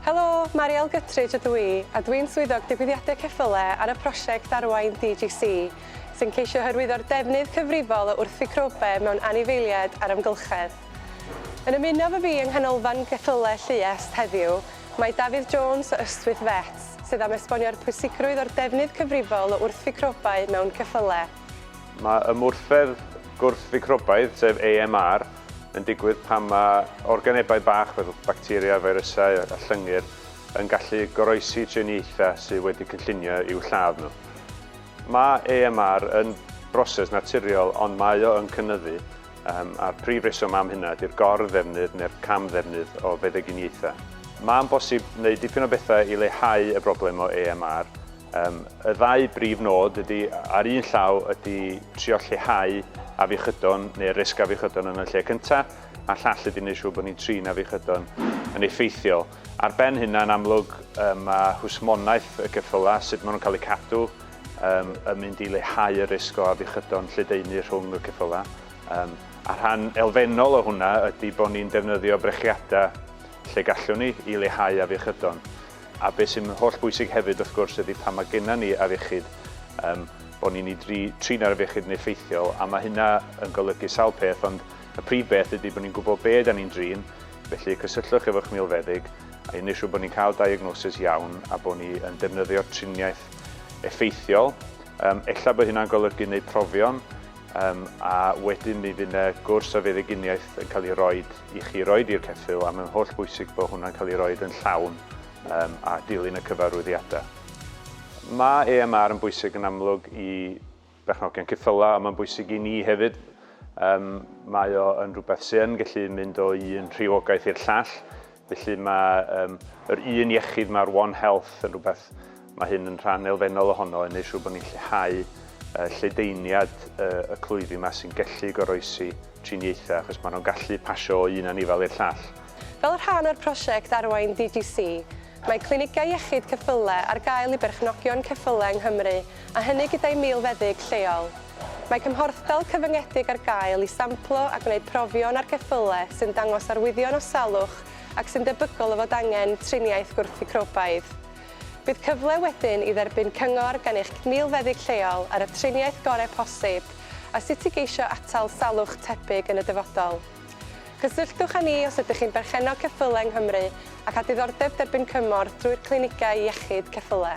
Helo, Marial Guttridge ydw i, a dwi'n swyddog digwyddiadau ceffylau ar y prosiect Arwain DGC, sy'n ceisio hyrwyddo'r defnydd cyfrifol o wrthficrobaidd mewn anifeiliaid ar ymgylchedd. Yn ymuno fy fi yng nghanolfan ceffylau Lluest heddiw, mae Dafydd Jones o Ystwyth Vets, sydd am esbonio'r pwysigrwydd o'r defnydd cyfrifol o wrthficrobaidd mewn ceffylau. Mae ymwrthedd gwrthficrobaidd, sef AMR, yn digwydd pan mae organebau bach fel bacteria, feirysau a llyngyr yn gallu goroesi driniaethau sydd wedi cynllunio i'w lladd nhw. Mae AMR yn broses naturiol, ond mae o yn cynyddu, a'r prif reswm am hynna ydy'r gor-ddefnydd neu'r cam-ddefnydd o feddyginiaethau. Mae'n bosib wneud dipyn o bethau i leihau y broblem o AMR. Y ddau brif nod ydy, ar un llaw ydy trio lleihau afiechydon neu risg afiechydon yn y lle cyntaf, a llall ydy wneud siŵr bod ni'n trin afiechydon yn effeithiol. Ar ben hynna yn amlwg mae hwsmonaeth y ceffylau, sut maen nhw'n cael eu cadw, yn mynd i leihau y risg o afiechydon lledaenu rhwng y ceffylau. A rhan elfennol o hwnna ydy bod ni'n defnyddio brechiadau lle gallwn ni i leihau afiechydon. A beth sy'n holl bwysig hefyd wrth gwrs ydy pan mae gennym ni afiechyd, bod ni'n trin ar afiechyd yn effeithiol, a mae hynna yn golygu sawl peth, ond y prif beth ydy bod ni'n gwybod be ydyn ni'n drin, felly cysylltwch efo'ch milfeddyg a wneud siŵr bod ni'n cael diagnosis iawn a bod ni yn defnyddio triniaeth effeithiol. Ella bod hynna'n golygu wneud profion, a wedyn mi fydd yna gwrs o feddyginiaeth yn cael ei roed i chi roed i'r ceffyl, a mae'n holl bwysig bod hwnna'n cael ei roed yn llawn a dilyn y cyfarwyddiadau. Mae AMR yn bwysig yn amlwg i berchnogion ceffylau, a mae'n bwysig i ni hefyd. Mae o yn rhywbeth sy'n gallu mynd o un rhywogaeth i'r llall. Felly mae'r un iechyd, mae'r One Health yn rhywbeth, mae hyn yn rhan elfennol ohono yn neud siŵr bod ni'n lleihau lledaeniad y clwyfi yma sy'n gallu goroesi triniaethau, achos maen nhw'n gallu pasio o un anifal i'r llall. Fel rhan o'r prosiect Arwain DGC, mae clinigau iechyd ceffylau ar gael i berchnogion ceffylau yng Nghymru, a hynny gyda'i milfeddyg lleol. Mae cymhorthdal cyfyngedig ar gael i samplo a gwneud profion ar ceffylau sy'n dangos arwyddion o salwch ac sy'n debygol o fod angen triniaeth gwrthficrobaidd. Bydd cyfle wedyn i dderbyn cyngor gan eich milfeddyg lleol ar y triniaeth gorau posib a sut i geisio atal salwch tebyg yn y dyfodol. Cysylltwch â ni os ydych chi'n berchenog ceffylau yng Nghymru ac â diddordeb derbyn cymorth drwy'r clinigau iechyd ceffylau.